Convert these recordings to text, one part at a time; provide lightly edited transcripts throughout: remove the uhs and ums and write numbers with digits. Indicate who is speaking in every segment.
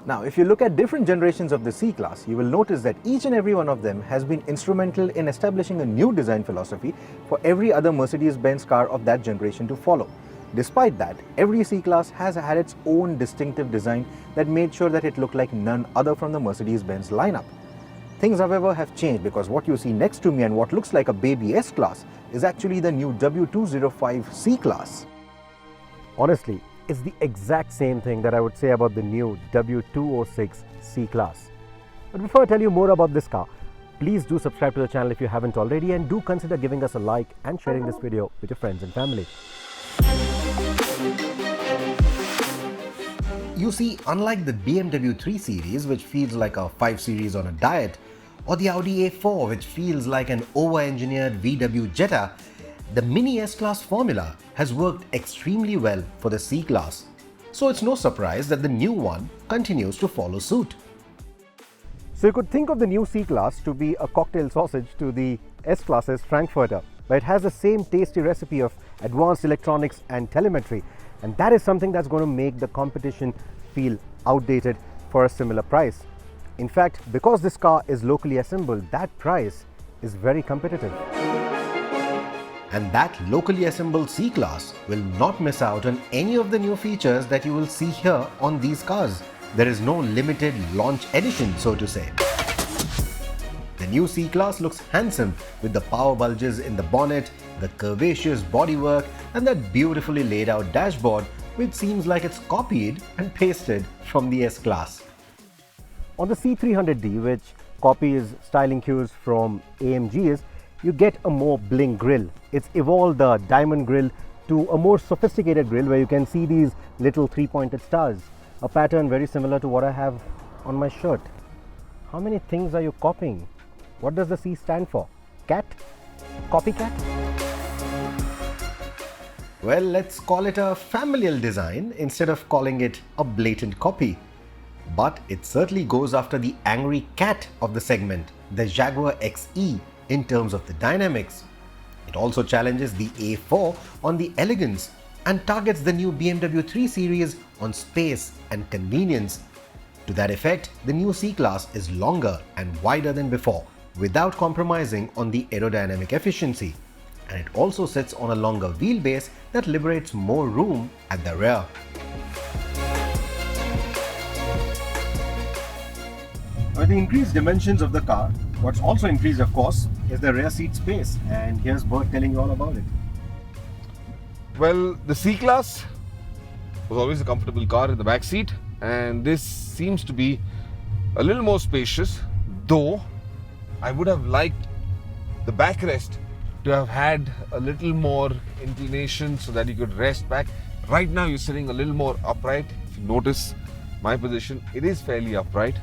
Speaker 1: Now, if you look at different generations of the C-Class, you will notice that each and every one of them has been instrumental in establishing a new design philosophy for every other Mercedes-Benz car of that generation to follow. Despite that, every C-Class has had its own distinctive design that made sure that it looked like none other from the Mercedes-Benz lineup. Things, however, have changed because what you see next to me and what looks like a baby S-Class is actually the new W205 C-Class.
Speaker 2: Honestly, it's the exact same thing that I would say about the new W206 C-Class. But before I tell you more about this car, please do subscribe to the channel if you haven't already, and do consider giving us a like and sharing this video with your friends and family.
Speaker 1: You see, unlike the BMW 3 Series, which feels like a 5 Series on a diet, or the Audi A4, which feels like an over-engineered VW Jetta, the Mini S-Class formula has worked extremely well for the C-Class. So it's no surprise that the new one continues to follow suit.
Speaker 2: So you could think of the new C-Class to be a cocktail sausage to the S-Class's Frankfurter, but it has the same tasty recipe of advanced electronics and telemetry, and that is something that's going to make the competition feel outdated for a similar price. In fact, because this car is locally assembled, that price is very competitive.
Speaker 1: And that locally assembled C-Class will not miss out on any of the new features that you will see here on these cars. There is no limited launch edition, so to say. The new C-Class looks handsome with the power bulges in the bonnet, the curvaceous bodywork, and that beautifully laid out dashboard, which seems like it's copied and pasted from the S-Class.
Speaker 2: On the C300D, which copies styling cues from AMG's, you get a more bling grille. It's evolved the diamond grille to a more sophisticated grille where you can see these little three-pointed stars, a pattern very similar to what I have on my shirt. How many things are you copying? What does the C stand for? Cat? Copycat?
Speaker 1: Well, let's call it a familial design instead of calling it a blatant copy. But it certainly goes after the angry cat of the segment, the Jaguar XE, in terms of the dynamics. It also challenges the A4 on the elegance and targets the new BMW 3 Series on space and convenience. To that effect, the new C-Class is longer and wider than before, without compromising on the aerodynamic efficiency. And it also sits on a longer wheelbase that liberates more room at the rear.
Speaker 2: With the increased dimensions of the car, what's also increased, of course, is the rear seat space, and here's Bert telling you all about it.
Speaker 3: Well, the C-Class was always a comfortable car in the back seat, and this seems to be a little more spacious, though I would have liked the backrest to have had a little more inclination so that you could rest back. Right now you're sitting a little more upright. If you notice my position, it is fairly upright,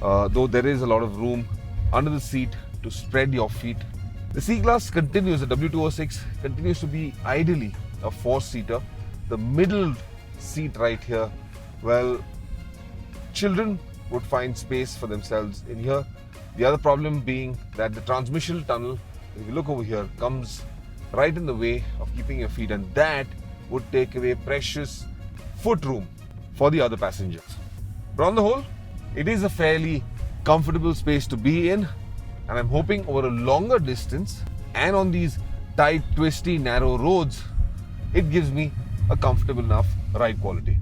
Speaker 3: though there is a lot of room under the seat to spread your feet. The C-Class continues, the W206 continues to be ideally a four-seater. The middle seat right here, well, children would find space for themselves in here. The other problem being that the transmission tunnel, if you look over here, comes right in the way of keeping your feet, and that would take away precious foot room for the other passengers. But on the whole, it is a fairly comfortable space to be in, and I'm hoping over a longer distance and on these tight, twisty, narrow roads, it gives me a comfortable enough ride quality.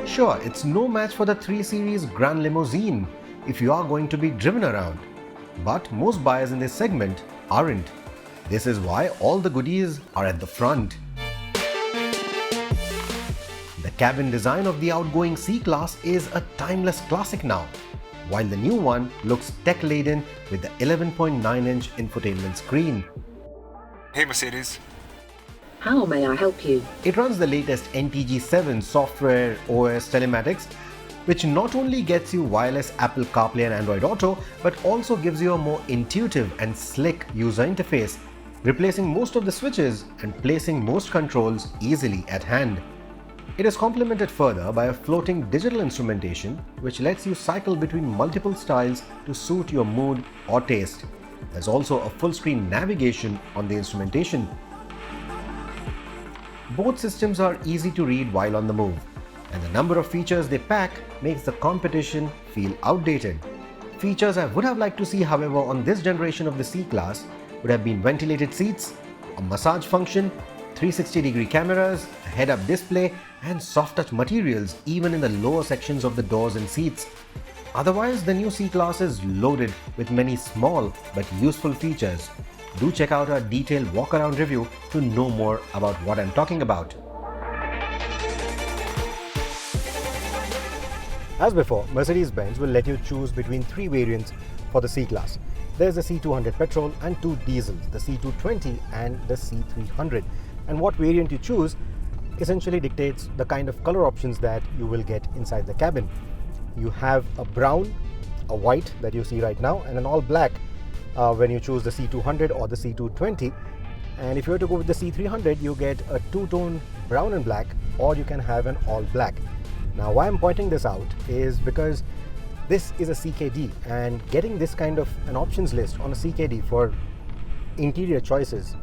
Speaker 1: Sure, it's no match for the 3 Series Grand Limousine if you are going to be driven around. But most buyers in this segment aren't. This is why all the goodies are at the front. The cabin design of the outgoing C-Class is a timeless classic now, while the new one looks tech-laden with the 11.9-inch infotainment screen.
Speaker 4: Hey Mercedes.
Speaker 5: How may I help you?
Speaker 1: It runs the latest NTG7 software OS telematics, which not only gets you wireless Apple CarPlay and Android Auto, but also gives you a more intuitive and slick user interface, replacing most of the switches and placing most controls easily at hand. It is complemented further by a floating digital instrumentation, which lets you cycle between multiple styles to suit your mood or taste. There's also a full-screen navigation on the instrumentation. Both systems are easy to read while on the move. and the number of features they pack makes the competition feel outdated. Features I would have liked to see, however, on this generation of the C-Class would have been ventilated seats, a massage function, 360-degree cameras, a head-up display, and soft-touch materials even in the lower sections of the doors and seats. Otherwise, the new C-Class is loaded with many small but useful features. Do check out our detailed walk-around review to know more about what I'm talking about.
Speaker 2: As before, Mercedes-Benz will let you choose between 3 variants for the C-Class. There's the C200 petrol and 2 diesels, the C220 and the C300. And what variant you choose essentially dictates the kind of color options that you will get inside the cabin. You have a brown, a white that you see right now, and an all black when you choose the C200 or the C220. And if you were to go with the C300, you get a two-tone brown and black, or you can have an all black. Now, why I'm pointing this out is because this is a CKD, and getting this kind of an options list on a CKD for interior choices,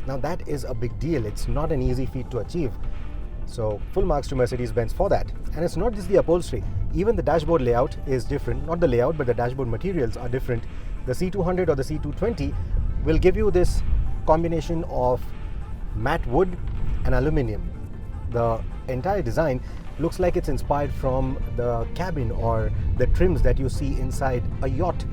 Speaker 2: now that is a big deal. It's not an easy feat to achieve. So full marks to Mercedes-Benz for that. And it's not just the upholstery. Even the dashboard layout is different. Not the layout, but the dashboard materials are different. The C200 or the C220 will give you this combination of matte wood and aluminium. The entire design looks like it's inspired from the cabin or the trims that you see inside a yacht.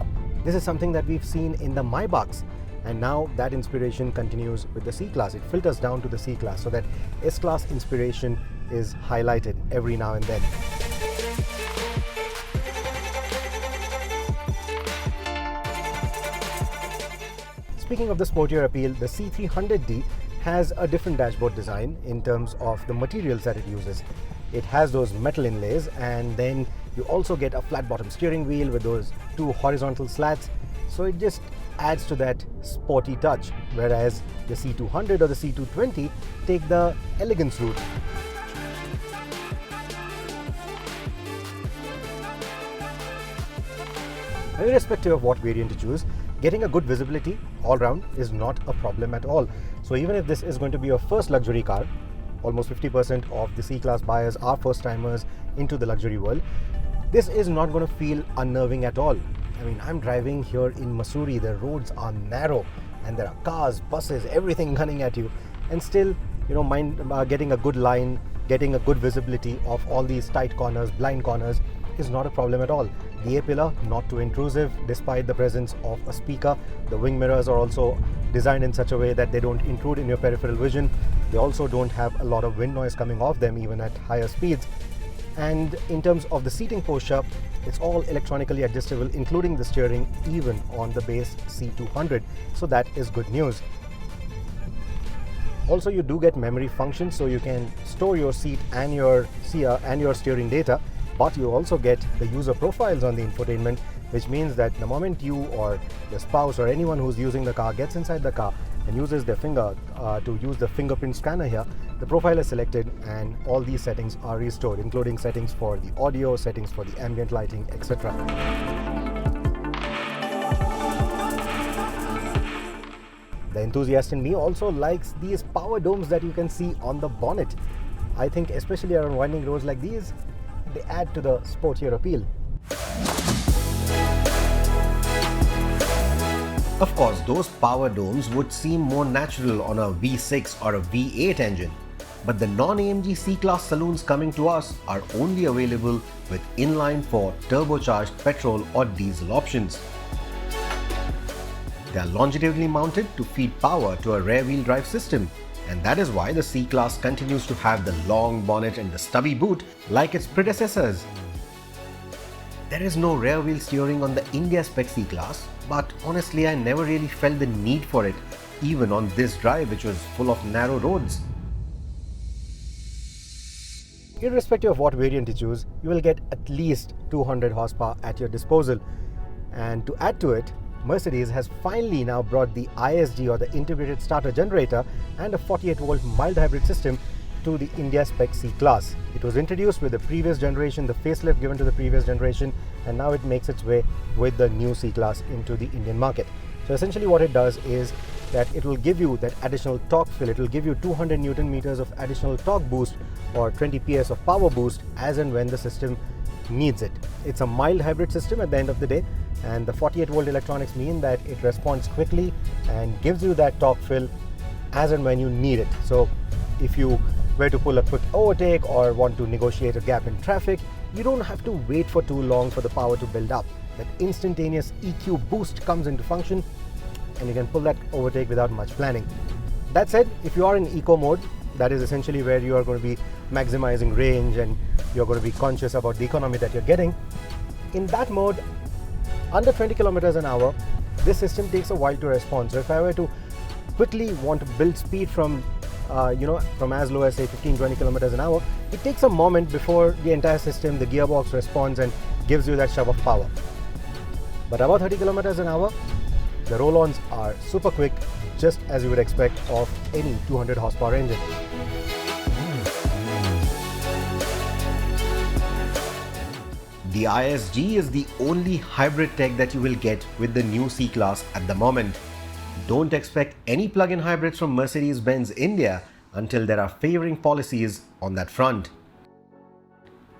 Speaker 2: This is something that we've seen in the Maybachs, and now that inspiration continues with the C-Class. It filters down to the C-Class so that S-Class inspiration is highlighted every now and then. Speaking of the sportier appeal, the C300D has a different dashboard design in terms of the materials that it uses. It has those metal inlays, and then you also get a flat bottom steering wheel with those 2 horizontal slats. So it just adds to that sporty touch, whereas the C200 or the C220 take the elegance route. Irrespective of what variant you choose, getting a good visibility all round is not a problem at all. So even if this is going to be your first luxury car, almost 50% of the C-Class buyers are first-timers into the luxury world, this is not going to feel unnerving at all. I mean, I'm driving here in Missouri, the roads are narrow and there are cars, buses, everything gunning at you, and still, getting a good line, getting a good visibility of all these tight corners, blind corners is not a problem at all. The A-pillar, not too intrusive despite the presence of a speaker. The wing mirrors are also designed in such a way that they don't intrude in your peripheral vision. They also don't have a lot of wind noise coming off them even at higher speeds. And in terms of the seating posture, it's all electronically adjustable, including the steering, even on the base C200. So that is good news. Also, you do get memory functions, so you can store your seat and your steering data, but you also get the user profiles on the infotainment, which means that the moment you or your spouse or anyone who's using the car gets inside the car and uses their finger to use the fingerprint scanner here, the profile is selected and all these settings are restored, including settings for the audio, settings for the ambient lighting, etc. The enthusiast in me also likes these power domes that you can see on the bonnet. I think especially around winding roads like these, they add to the sportier appeal.
Speaker 1: Of course, those power domes would seem more natural on a V6 or a V8 engine, but the non-AMG C-Class saloons coming to us are only available with inline-4 turbocharged petrol or diesel options. They are longitudinally mounted to feed power to a rear-wheel drive system, and that is why the C-Class continues to have the long bonnet and the stubby boot like its predecessors. There is no rear-wheel steering on the India-spec C-Class, but honestly I never really felt the need for it, even on this drive which was full of narrow roads.
Speaker 2: Irrespective of what variant you choose, you will get at least 200 horsepower at your disposal. And to add to it, Mercedes has finally now brought the ISG or the integrated starter generator and a 48-volt mild hybrid system to the India-spec C-Class. It was introduced with the previous generation, the facelift given to the previous generation, and now it makes its way with the new C-Class into the Indian market. So essentially what it does is that it will give you that additional torque fill. It will give you 200 Newton meters of additional torque boost or 20 PS of power boost as and when the system needs it. It's a mild hybrid system at the end of the day, and the 48 volt electronics mean that it responds quickly and gives you that torque fill as and when you need it. So if you were to pull a quick overtake or want to negotiate a gap in traffic, you don't have to wait for too long for the power to build up. That instantaneous EQ boost comes into function and you can pull that overtake without much planning. That said, if you are in eco mode, that is essentially where you are going to be maximizing range and you're going to be conscious about the economy that you're getting. In that mode, under 20 kilometers an hour, this system takes a while to respond. So if I were to quickly want to build speed from from as low as say 15-20 kilometers an hour, it takes a moment before the entire system, the gearbox responds and gives you that shove of power. But about 30 kilometers an hour, the roll-ons are super quick, just as you would expect of any 200 horsepower engine.
Speaker 1: The ISG is the only hybrid tech that you will get with the new C-Class at the moment. Don't expect any plug-in hybrids from Mercedes-Benz India until there are favoring policies on that front.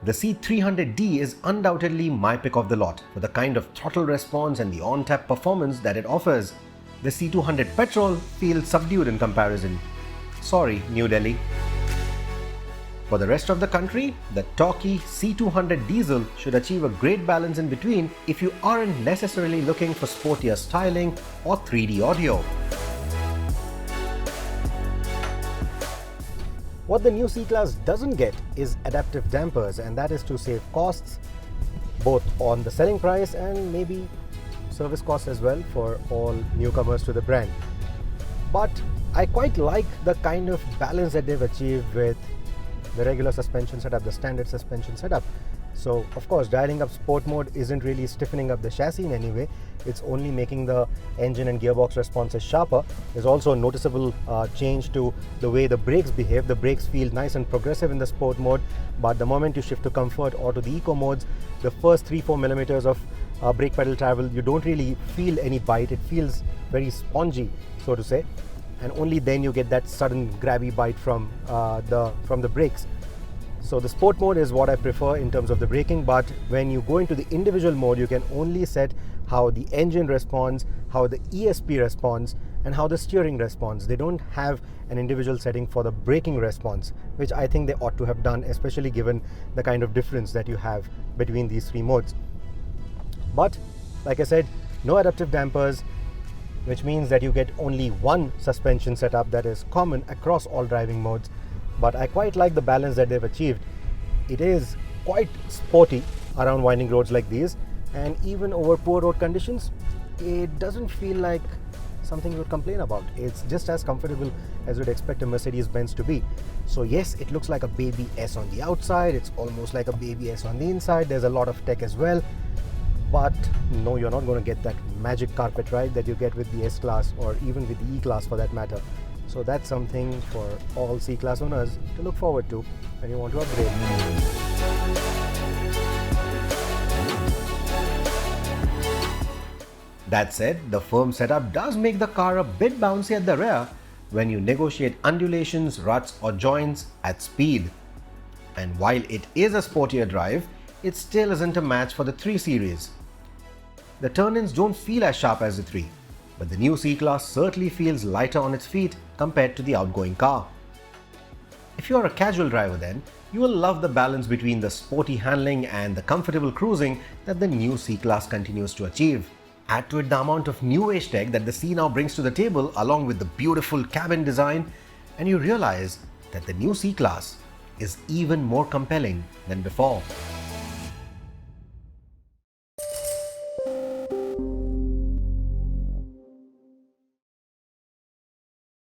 Speaker 1: The C300D is undoubtedly my pick of the lot for the kind of throttle response and the on-tap performance that it offers. The C200 petrol feels subdued in comparison. Sorry, New Delhi. For the rest of the country, the torquey C200 diesel should achieve a great balance in between if you aren't necessarily looking for sportier styling or 3D audio.
Speaker 2: What the new C-Class doesn't get is adaptive dampers, and that is to save costs both on the selling price and maybe service costs as well for all newcomers to the brand. But I quite like the kind of balance that they've achieved with the regular suspension setup, the standard suspension setup. So of course, dialing up sport mode isn't really stiffening up the chassis in any way. It's only making the engine and gearbox responses sharper. There's also a noticeable change to the way the brakes behave. The brakes feel nice and progressive in the sport mode, but the moment you shift to comfort or to the eco modes, the first 3-4 millimeters of brake pedal travel, you don't really feel any bite. It feels very spongy, so to say, and only then you get that sudden grabby bite from the brakes. So the sport mode is what I prefer in terms of the braking, but when you go into the individual mode, you can only set how the engine responds, how the ESP responds, and how the steering responds. They don't have an individual setting for the braking response, which I think they ought to have done, especially given the kind of difference that you have between these three modes. But like I said, no adaptive dampers, which means that you get only one suspension setup that is common across all driving modes. But I quite like the balance that they've achieved. It is quite sporty around winding roads like these, and even over poor road conditions, it doesn't feel like something you would complain about. It's just as comfortable as you'd expect a Mercedes-Benz to be. So yes, it looks like a baby S on the outside, it's almost like a baby S on the inside, there's a lot of tech as well. But no, you're not going to get that magic carpet ride that you get with the S-Class or even with the E-Class for that matter. So that's something for all C-Class owners to look forward to when you want to upgrade.
Speaker 1: That said, the firm setup does make the car a bit bouncy at the rear when you negotiate undulations, ruts or joints at speed. And while it is a sportier drive, it still isn't a match for the 3 Series. The turn-ins don't feel as sharp as the 3, but the new C-Class certainly feels lighter on its feet compared to the outgoing car. If you are a casual driver then, you will love the balance between the sporty handling and the comfortable cruising that the new C-Class continues to achieve. Add to it the amount of new age tech that the C now brings to the table along with the beautiful cabin design, and you realize that the new C-Class is even more compelling than before.